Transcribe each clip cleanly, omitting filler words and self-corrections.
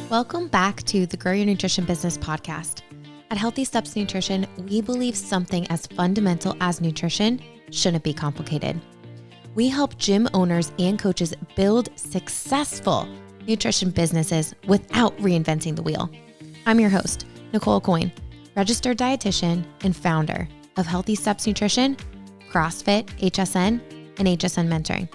Welcome back to the Grow Your Nutrition Business podcast. At Healthy Steps Nutrition, we believe something as fundamental as nutrition shouldn't be complicated. We help gym owners and coaches build successful nutrition businesses without reinventing the wheel. I'm your host, Nicole Coyne, registered dietitian and founder of Healthy Steps Nutrition, CrossFit, HSN, and HSN Mentoring.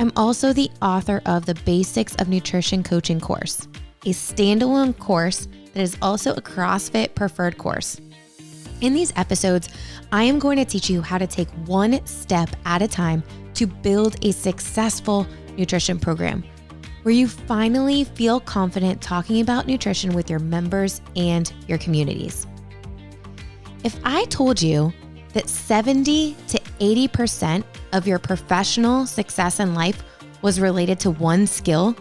I'm also the author of the Basics of Nutrition Coaching course, a standalone course that is also a CrossFit preferred course. In these episodes, I am going to teach you how to take one step at a time to build a successful nutrition program where you finally feel confident talking about nutrition with your members and your communities. If I told you that 70 to 80% of your professional success in life was related to one skill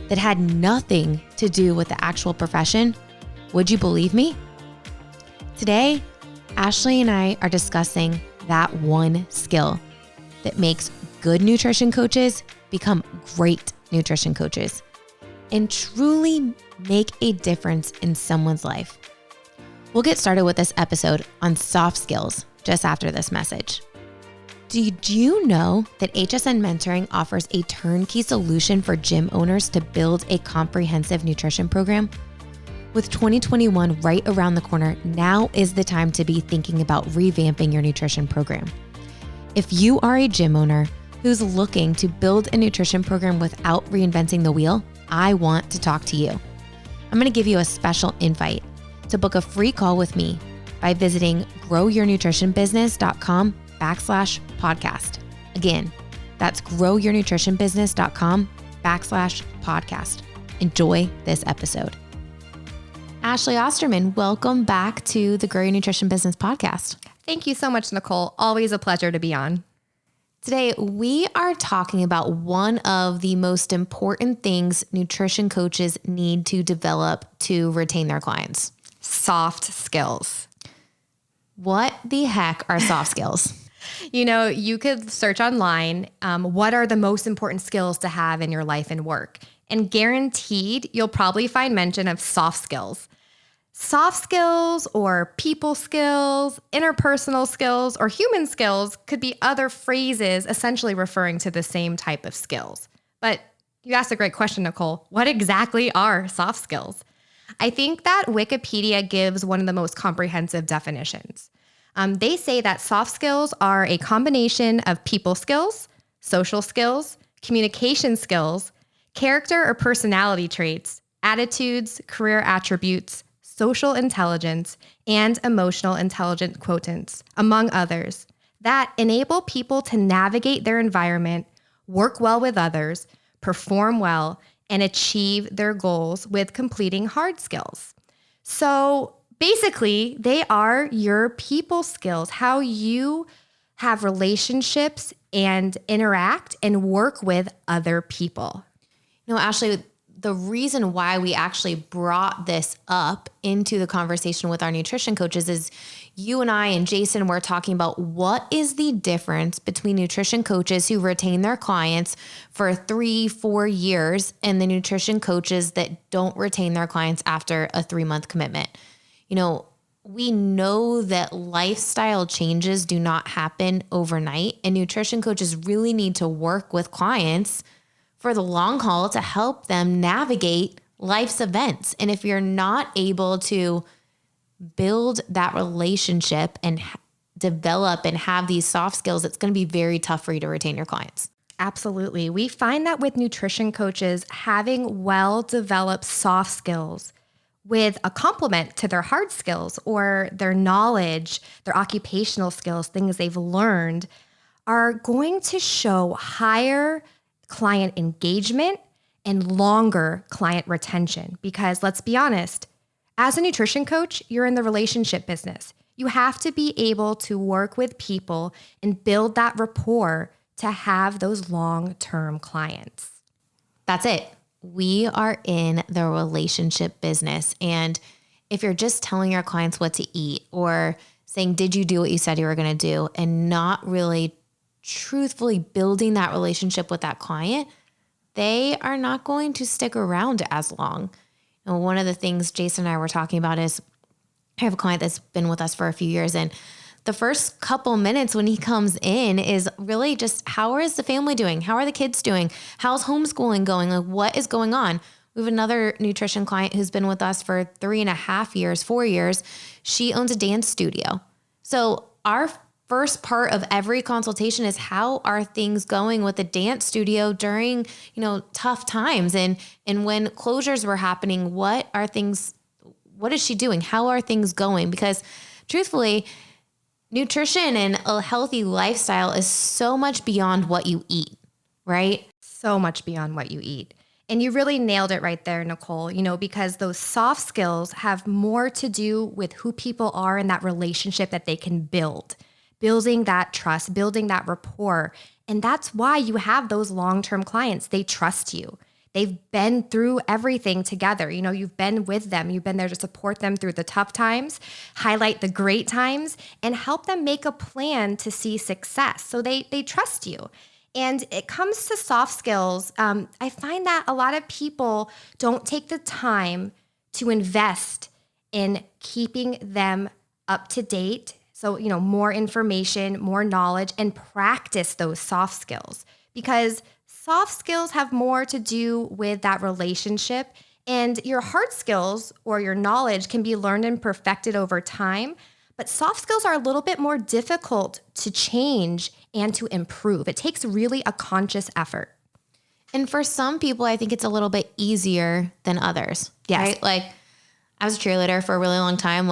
that had nothing to do with the actual profession, would you believe me? Today, Ashley and I are discussing that one skill that makes good nutrition coaches become great nutrition coaches and truly make a difference in someone's life. We'll get started with this episode on soft skills just after this message. Did you know that HSN Mentoring offers a turnkey solution for gym owners to build a comprehensive nutrition program? With 2021 right around the corner, now is the time to be thinking about revamping your nutrition program. If you are a gym owner who's looking to build a nutrition program without reinventing the wheel, I want to talk to you. I'm going to give you a special invite to book a free call with me by visiting growyournutritionbusiness.com/podcast. Again, that's growyournutritionbusiness.com/podcast. Enjoy this episode. Ashley Osterman, welcome back to the Grow Your Nutrition Business podcast. Thank you so much, Nicole. Always a pleasure to be on. Today, we are talking about one of the most important things nutrition coaches need to develop to retain their clients. Soft skills. What the heck are soft skills? You know, you could search online, what are the most important skills to have in your life and work? And guaranteed, you'll probably find mention of soft skills. Soft skills or people skills, interpersonal skills, or human skills could be other phrases essentially referring to the same type of skills. But you asked a great question, Nicole. What exactly are soft skills? I think that Wikipedia gives one of the most comprehensive definitions. They say that soft skills are a combination of people skills, social skills, communication skills, character or personality traits, attitudes, career attributes, social intelligence, and emotional intelligence quotients, among others, that enable people to navigate their environment, work well with others, perform well, and achieve their goals with completing hard skills. So basically, they are your people skills, how you have relationships and interact and work with other people. You know, Ashley, the reason why we actually brought this up into the conversation with our nutrition coaches is you and I and Jason were talking about what is the difference between nutrition coaches who retain their clients for 3-4 years and the nutrition coaches that don't retain their clients after a 3-month commitment. You know, we know that lifestyle changes do not happen overnight, and nutrition coaches really need to work with clients for the long haul to help them navigate life's events. And if you're not able to build that relationship and develop and have these soft skills, it's going to be very tough for you to retain your clients. Absolutely. We find that with nutrition coaches, having well-developed soft skills with a complement to their hard skills or their knowledge, their occupational skills, things they've learned, are going to show higher client engagement and longer client retention. Because let's be honest, as a nutrition coach, you're in the relationship business. You have to be able to work with people and build that rapport to have those long-term clients. That's it. We are in the relationship business. And if you're just telling your clients what to eat or saying, did you do what you said you were going to do, and not really truthfully building that relationship with that client, they are not going to stick around as long. And one of the things Jason and I were talking about is I have a client that's been with us for a few years, and the first couple minutes when he comes in is really just, how is the family doing? How are the kids doing? How's homeschooling going? Like, what is going on? We have another nutrition client who's been with us for 3.5 years, 4 years. She owns a dance studio. So our first part of every consultation is, how are things going with the dance studio during, tough times? And when closures were happening, what is she doing? How are things going? Because truthfully, nutrition and a healthy lifestyle is so much beyond what you eat, right? So much beyond what you eat. And you really nailed it right there, Nicole, because those soft skills have more to do with who people are and that relationship that they can build, building that trust, building that rapport. And that's why you have those long-term clients. They trust you. They've been through everything together. You've been with them. You've been there to support them through the tough times, highlight the great times, and help them make a plan to see success. So they trust you. And it comes to soft skills. I find that a lot of people don't take the time to invest in keeping them up to date. So, more information, more knowledge, and practice those soft skills, because soft skills have more to do with that relationship, and your hard skills or your knowledge can be learned and perfected over time. But soft skills are a little bit more difficult to change and to improve. It takes really a conscious effort. And for some people, I think it's a little bit easier than others. Yes. Right? Like, I was a cheerleader for a really long time,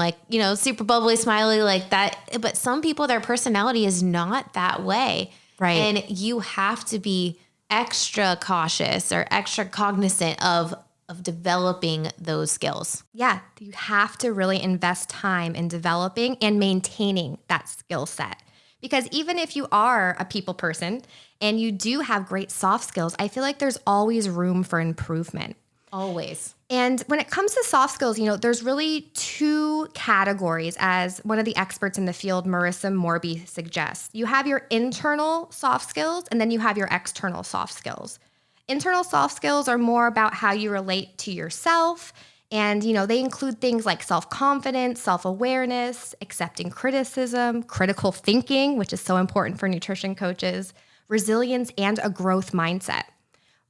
super bubbly, smiley, like that. But some people, their personality is not that way. Right. And you have to be extra cautious or extra cognizant of developing those skills. Yeah, you have to really invest time in developing and maintaining that skill set. Because even if you are a people person and you do have great soft skills, I feel like there's always room for improvement. Always. And when it comes to soft skills, there's really two categories, as one of the experts in the field, Marissa Morby, suggests. You have your internal soft skills, and then you have your external soft skills. Internal soft skills are more about how you relate to yourself. And, they include things like self-confidence, self-awareness, accepting criticism, critical thinking, which is so important for nutrition coaches, resilience, and a growth mindset.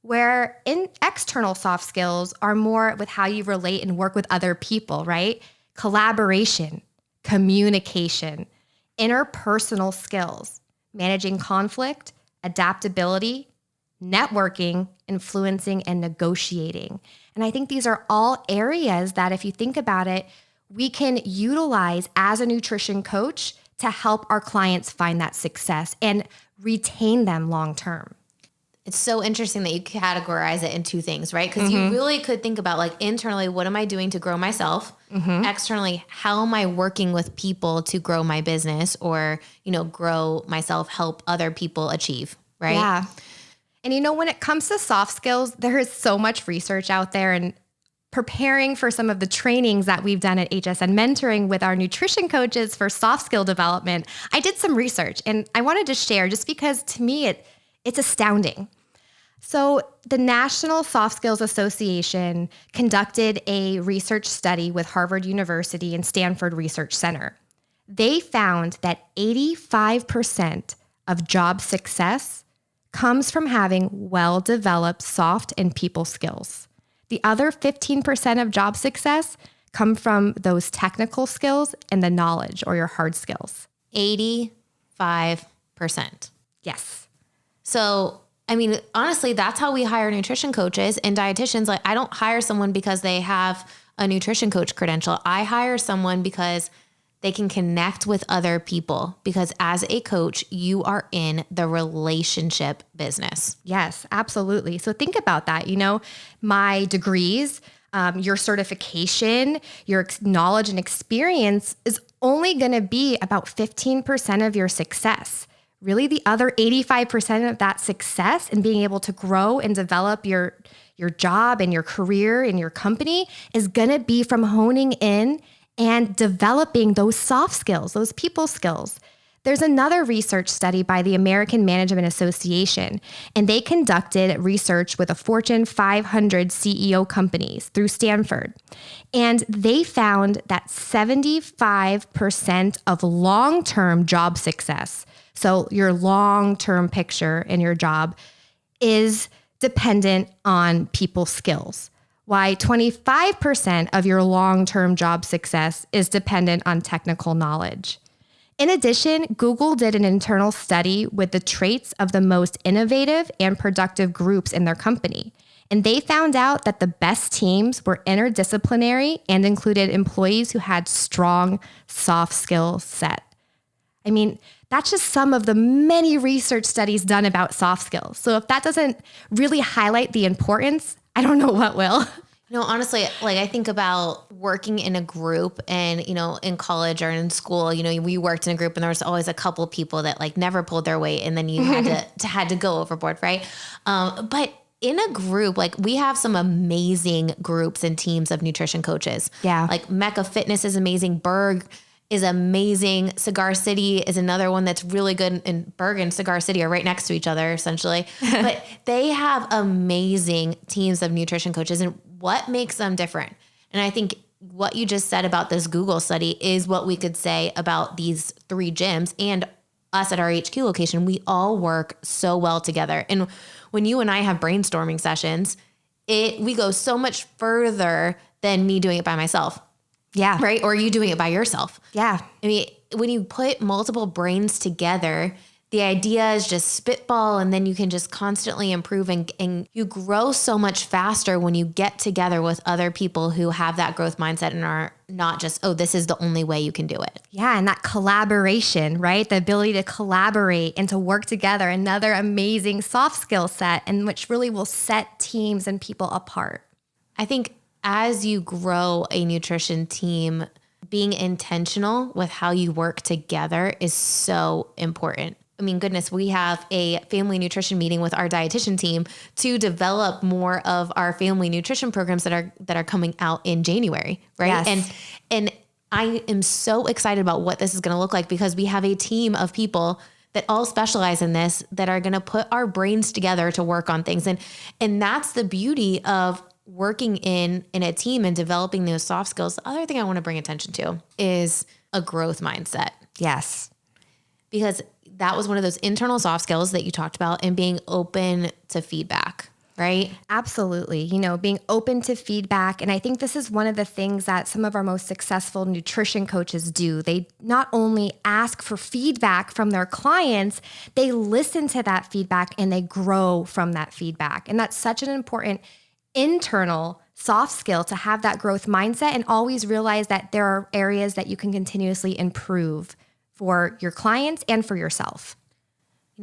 Where external soft skills are more with how you relate and work with other people, right? Collaboration, communication, interpersonal skills, managing conflict, adaptability, networking, influencing, and negotiating. And I think these are all areas that, if you think about it, we can utilize as a nutrition coach to help our clients find that success and retain them long term. It's so interesting that you categorize it in two things, right? Because you really could think about, internally, what am I doing to grow myself? Externally, how am I working with people to grow my business or, grow myself, help other people achieve, right? Yeah. And when it comes to soft skills, there is so much research out there, and preparing for some of the trainings that we've done at HSN Mentoring with our nutrition coaches for soft skill development, I did some research and I wanted to share just because to me, it's astounding. So the National Soft Skills Association conducted a research study with Harvard University and Stanford Research Center. They found that 85% of job success comes from having well-developed soft and people skills. The other 15% of job success come from those technical skills and the knowledge or your hard skills. 85%. Yes. So, honestly, that's how we hire nutrition coaches and dietitians. I don't hire someone because they have a nutrition coach credential. I hire someone because they can connect with other people, because as a coach, you are in the relationship business. Yes, absolutely. So think about that. My degrees, your certification, your knowledge and experience is only going to be about 15% of your success. Really, the other 85% of that success and being able to grow and develop your job and your career and your company is going to be from honing in and developing those soft skills, those people skills, There's another research study by the American Management Association, and they conducted research with a Fortune 500 CEO companies through Stanford. And they found that 75% of long-term job success, so your long-term picture in your job, is dependent on people skills. Why 25% of your long-term job success is dependent on technical knowledge. In addition, Google did an internal study with the traits of the most innovative and productive groups in their company. And they found out that the best teams were interdisciplinary and included employees who had strong soft skill set. I mean, that's just some of the many research studies done about soft skills. So if that doesn't really highlight the importance, I don't know what will. Honestly, like I think about working in a group and, in college or in school, we worked in a group and there was always a couple people that like never pulled their weight and then you had to go overboard. Right. But in a group, like we have some amazing groups and teams of nutrition coaches. Yeah. Like Mecca Fitness is amazing. Berg is amazing. Cigar City is another one that's really good. And Berg and Cigar City are right next to each other, essentially. But they have amazing teams of nutrition coaches. And what makes them different? And I think what you just said about this Google study is what we could say about these 3 gyms and us at our HQ location. We all work so well together. And when you and I have brainstorming sessions, we go so much further than me doing it by myself. Yeah. Right? Or you doing it by yourself. Yeah. I mean, when you put multiple brains together, the idea is just spitball and then you can just constantly improve and you grow so much faster when you get together with other people who have that growth mindset and are not just, oh, this is the only way you can do it. Yeah. And that collaboration, right? The ability to collaborate and to work together, another amazing soft skill set, and which really will set teams and people apart. I think as you grow a nutrition team, being intentional with how you work together is so important. I mean, goodness, we have a family nutrition meeting with our dietitian team to develop more of our family nutrition programs that are coming out in January, right? Yes. And I am so excited about what this is going to look like because we have a team of people that all specialize in this that are going to put our brains together to work on things. And that's the beauty of working in a team and developing those soft skills. The other thing I want to bring attention to is a growth mindset. Yes. Because that was one of those internal soft skills that you talked about and being open to feedback, right? Absolutely. Being open to feedback. And I think this is one of the things that some of our most successful nutrition coaches do. They not only ask for feedback from their clients, they listen to that feedback and they grow from that feedback. And that's such an important internal soft skill to have that growth mindset and always realize that there are areas that you can continuously improve for your clients and for yourself.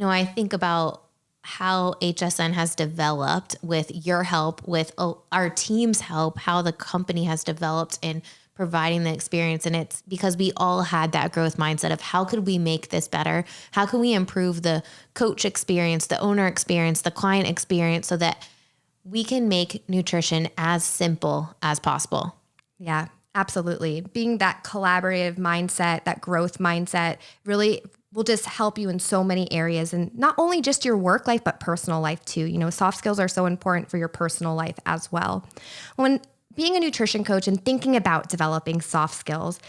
I think about how HSN has developed with your help, with our team's help, how the company has developed in providing the experience. And it's because we all had that growth mindset of how could we make this better? How can we improve the coach experience, the owner experience, the client experience so that we can make nutrition as simple as possible? Yeah, absolutely. Being that collaborative mindset, that growth mindset really will just help you in so many areas, and not only just your work life, but personal life too. Soft skills are so important for your personal life as well. When being a nutrition coach and thinking about developing soft skills,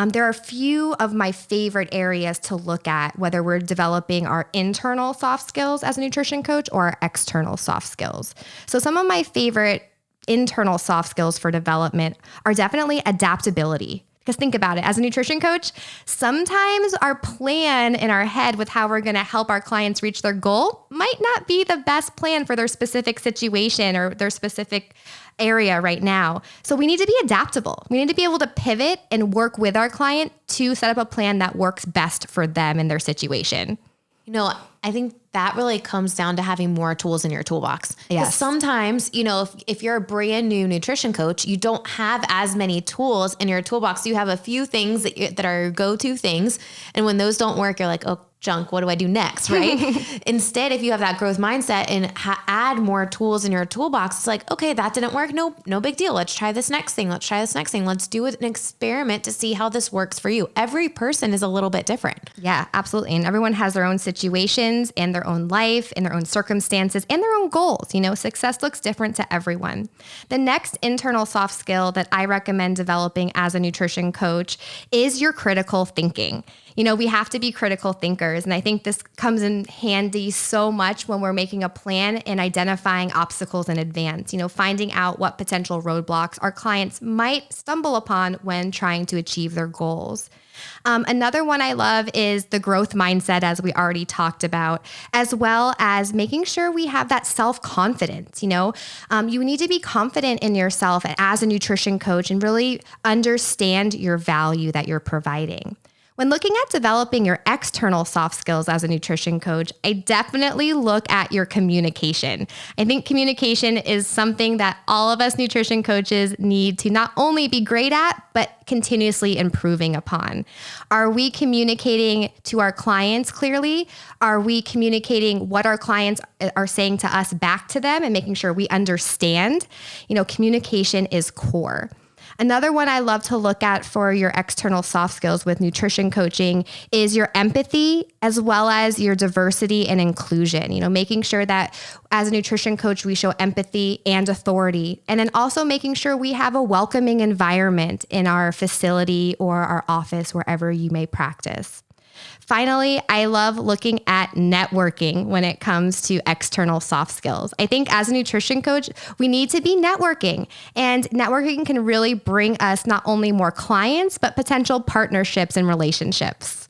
there are a few of my favorite areas to look at, whether we're developing our internal soft skills as a nutrition coach or our external soft skills. So some of my favorite internal soft skills for development are definitely adaptability. Because think about it, as a nutrition coach, sometimes our plan in our head with how we're going to help our clients reach their goal might not be the best plan for their specific situation or their specific area right now. So we need to be adaptable. We need to be able to pivot and work with our client to set up a plan that works best for them and their situation. I think that really comes down to having more tools in your toolbox. Yes. Sometimes, if you're a brand new nutrition coach, you don't have as many tools in your toolbox. You have a few things that are go-to things. And when those don't work, you're like, oh, junk. What do I do next? Right. Instead, if you have that growth mindset and add more tools in your toolbox, it's like, okay, that didn't work. No big deal. Let's try this next thing. Let's try this next thing. Let's do an experiment to see how this works for you. Every person is a little bit different. Yeah, absolutely. And everyone has their own situations and their own life and their own circumstances and their own goals. You know, success looks different to everyone. The next internal soft skill that I recommend developing as a nutrition coach is your critical thinking. You know, we have to be critical thinkers. And I think this comes in handy so much when we're making a plan and identifying obstacles in advance, you know, finding out what potential roadblocks our clients might stumble upon when trying to achieve their goals. Another one I love is the growth mindset, as we already talked about, as well as making sure we have that self-confidence. You know, you need to be confident in yourself as a nutrition coach and really understand your value that you're providing. When looking at developing your external soft skills as a nutrition coach, I definitely look at your communication. I think communication is something that all of us nutrition coaches need to not only be great at, but continuously improving upon. Are we communicating to our clients clearly? Are we communicating what our clients are saying to us back to them and making sure we understand? You know, communication is core. Another one I love to look at for your external soft skills with nutrition coaching is your empathy, as well as your diversity and inclusion. You know, making sure that as a nutrition coach, we show empathy and authority, and then also making sure we have a welcoming environment in our facility or our office, wherever you may practice. Finally, I love looking at networking when it comes to external soft skills. I think as a nutrition coach, we need to be networking, and networking can really bring us not only more clients, but potential partnerships and relationships.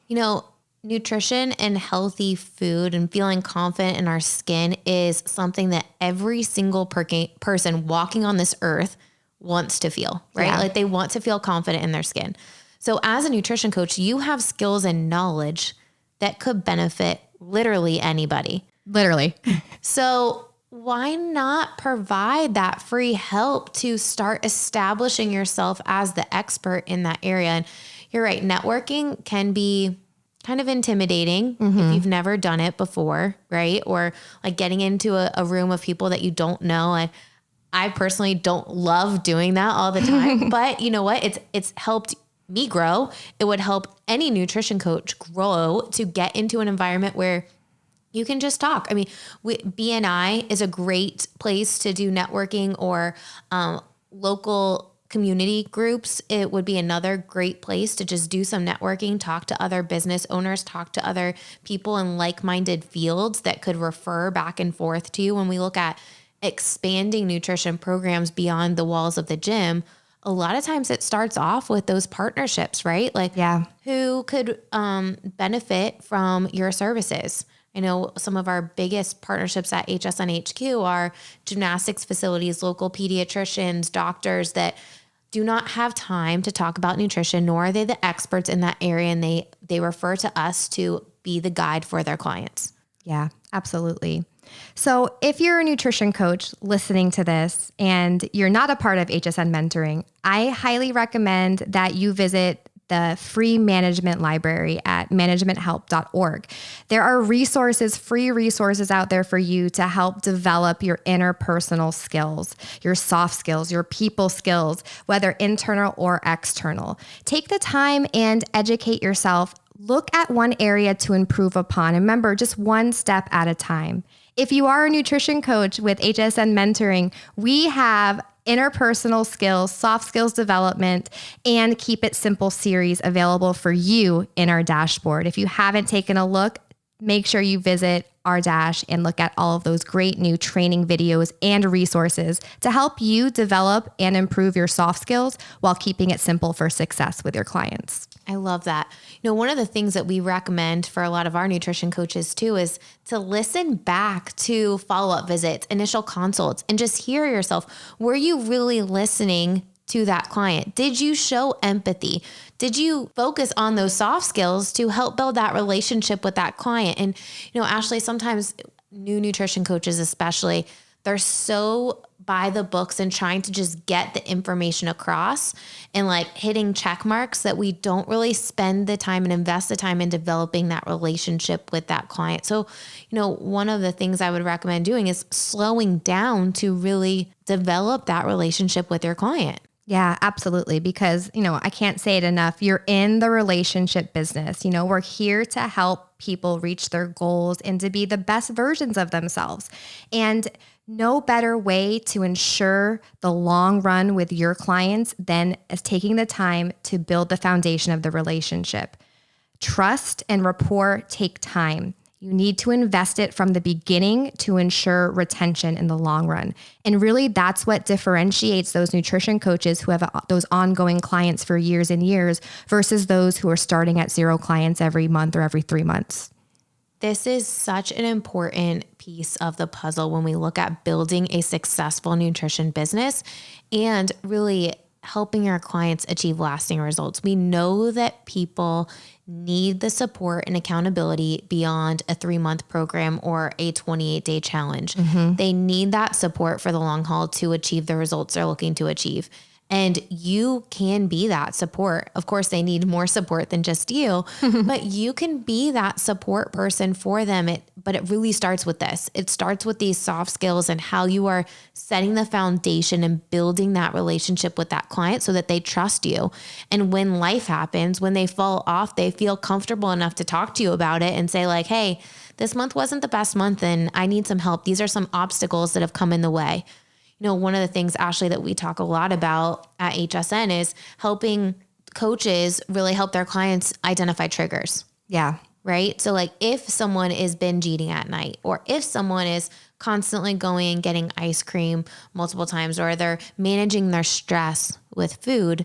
You know, nutrition and healthy food and feeling confident in our skin is something that every single person walking on this earth wants to feel, right? Yeah. Like they want to feel confident in their skin. So as a nutrition coach, you have skills and knowledge that could benefit literally anybody. Literally. So why not provide that free help to start establishing yourself as the expert in that area? And you're right, networking can be kind of intimidating if you've never done it before, right? Or like getting into a room of people that you don't know. I personally don't love doing that all the time, but you know what? It's helped me grow. It would help any nutrition coach grow to get into an environment where you can just talk. I mean, BNI is a great place to do networking, or local community groups. It would be another great place to just do some networking, talk to other business owners, talk to other people in like-minded fields that could refer back and forth to you. When we look at expanding nutrition programs beyond the walls of the gym, a lot of times it starts off with those partnerships, right? Like, who could benefit from your services? I know some of our biggest partnerships at HSN HQ are gymnastics facilities, local pediatricians, doctors that do not have time to talk about nutrition, nor are they the experts in that area. And they refer to us to be the guide for their clients. Yeah, absolutely. So if you're a nutrition coach listening to this and you're not a part of HSN Mentoring, I highly recommend that you visit the free management library at managementhelp.org. There are free resources out there for you to help develop your interpersonal skills, your soft skills, your people skills, whether internal or external. Take the time and educate yourself. Look at one area to improve upon. And remember, just one step at a time. If you are a nutrition coach with HSN Mentoring, we have interpersonal skills, soft skills development, and Keep It Simple series available for you in our dashboard. If you haven't taken a look, make sure you visit our dash and look at all of those great new training videos and resources to help you develop and improve your soft skills while keeping it simple for success with your clients. I love that. You know, one of the things that we recommend for a lot of our nutrition coaches too is to listen back to follow-up visits, initial consults, and just hear yourself. Were you really listening to that client? Did you show empathy? Did you focus on those soft skills to help build that relationship with that client? And, you know, Ashley, sometimes new nutrition coaches, especially, they're so by the books and trying to just get the information across and like hitting check marks that we don't really spend the time and invest the time in developing that relationship with that client. So, one of the things I would recommend doing is slowing down to really develop that relationship with your client. Yeah, absolutely. Because, I can't say it enough. You're in the relationship business. We're here to help people reach their goals and to be the best versions of themselves. And no better way to ensure the long run with your clients than as taking the time to build the foundation of the relationship. Trust and rapport take time. You need to invest it from the beginning to ensure retention in the long run. And really, that's what differentiates those nutrition coaches who have those ongoing clients for years and years versus those who are starting at 0 clients every month or every 3 months. This is such an important piece of the puzzle when we look at building a successful nutrition business and really helping our clients achieve lasting results. We know that people need the support and accountability beyond a 3-month program or a 28-day challenge. They need that support for the long haul to achieve the results they're looking to achieve. And you can be that support. Of course, they need more support than just you, but you can be that support person for them. But it really starts with this. It starts with these soft skills and how you are setting the foundation and building that relationship with that client so that they trust you. And when life happens, when they fall off, they feel comfortable enough to talk to you about it and say like, hey, this month wasn't the best month and I need some help. These are some obstacles that have come in the way. One of the things, Ashley, that we talk a lot about at HSN is helping coaches really help their clients identify triggers. Yeah. Right. So like if someone is binge eating at night, or if someone is constantly going and getting ice cream multiple times, or they're managing their stress with food,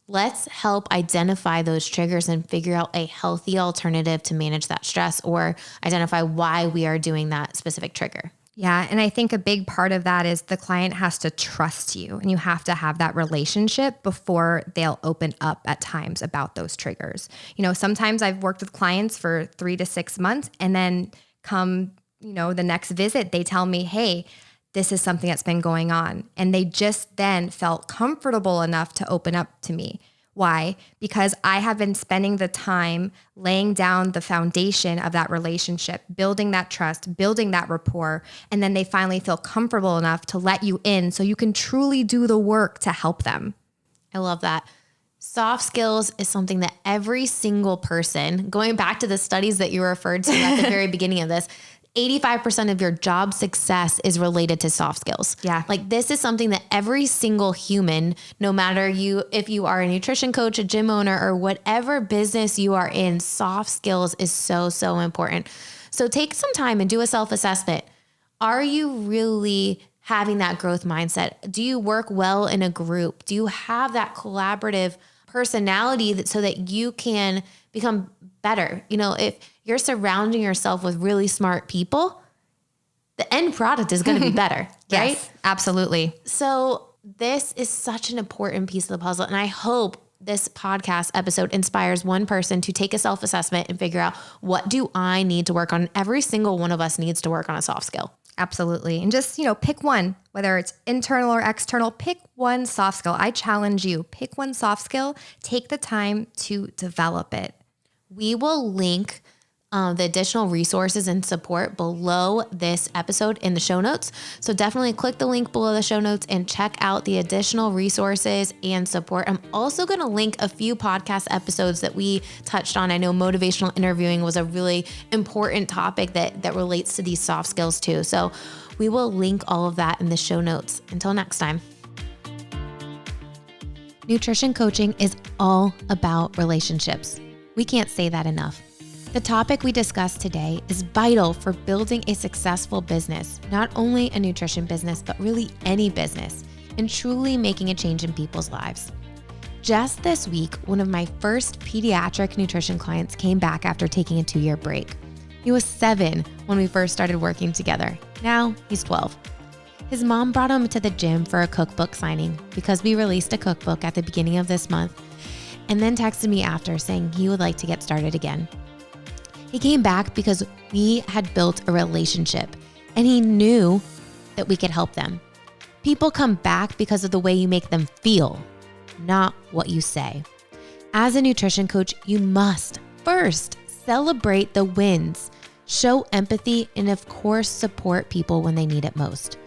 let's help identify those triggers and figure out a healthy alternative to manage that stress or identify why we are doing that specific trigger. Yeah. And I think a big part of that is the client has to trust you, and you have to have that relationship before they'll open up at times about those triggers. Sometimes I've worked with clients for 3 to 6 months, and then come, the next visit, they tell me, hey, this is something that's been going on. And they just then felt comfortable enough to open up to me. Why? Because I have been spending the time laying down the foundation of that relationship, building that trust, building that rapport, and then they finally feel comfortable enough to let you in so you can truly do the work to help them. I love that. Soft skills is something that every single person, going back to the studies that you referred to at the very beginning of this, 85% of your job success is related to soft skills. Yeah. Like this is something that every single human, no matter if you are a nutrition coach, a gym owner, or whatever business you are in, soft skills is so, so important. So take some time and do a self-assessment. Are you really having that growth mindset? Do you work well in a group? Do you have that collaborative personality so that you can become better? If you're surrounding yourself with really smart people, the end product is going to be better, right? Yes, absolutely. So this is such an important piece of the puzzle. And I hope this podcast episode inspires one person to take a self-assessment and figure out, what do I need to work on? Every single one of us needs to work on a soft skill. Absolutely. And just, pick one, whether it's internal or external, pick one soft skill. I challenge you, pick one soft skill, take the time to develop it. We will link the additional resources and support below this episode in the show notes. So definitely click the link below the show notes and check out the additional resources and support. I'm also going to link a few podcast episodes that we touched on. I know motivational interviewing was a really important topic that relates to these soft skills too. So we will link all of that in the show notes. Until next time. Nutrition coaching is all about relationships. We can't say that enough. The topic we discussed today is vital for building a successful business, not only a nutrition business, but really any business, and truly making a change in people's lives. Just this week, one of my first pediatric nutrition clients came back after taking a 2-year break. He was 7 when we first started working together. Now he's 12. His mom brought him to the gym for a cookbook signing because we released a cookbook at the beginning of this month, and then texted me after saying he would like to get started again. He came back because we had built a relationship and he knew that we could help them. People come back because of the way you make them feel, not what you say. As a nutrition coach, you must first celebrate the wins, show empathy, and of course, support people when they need it most.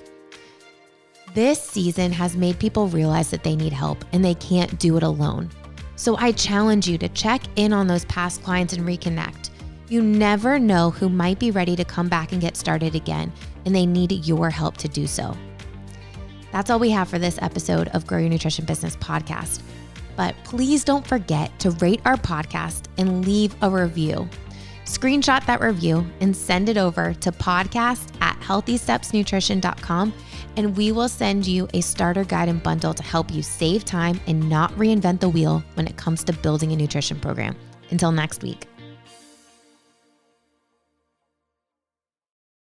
This season has made people realize that they need help and they can't do it alone. So I challenge you to check in on those past clients and reconnect. You never know who might be ready to come back and get started again, and they need your help to do so. That's all we have for this episode of Grow Your Nutrition Business podcast. But please don't forget to rate our podcast and leave a review. Screenshot that review and send it over to podcast@healthystepsnutrition.com, and we will send you a starter guide and bundle to help you save time and not reinvent the wheel when it comes to building a nutrition program. Until next week.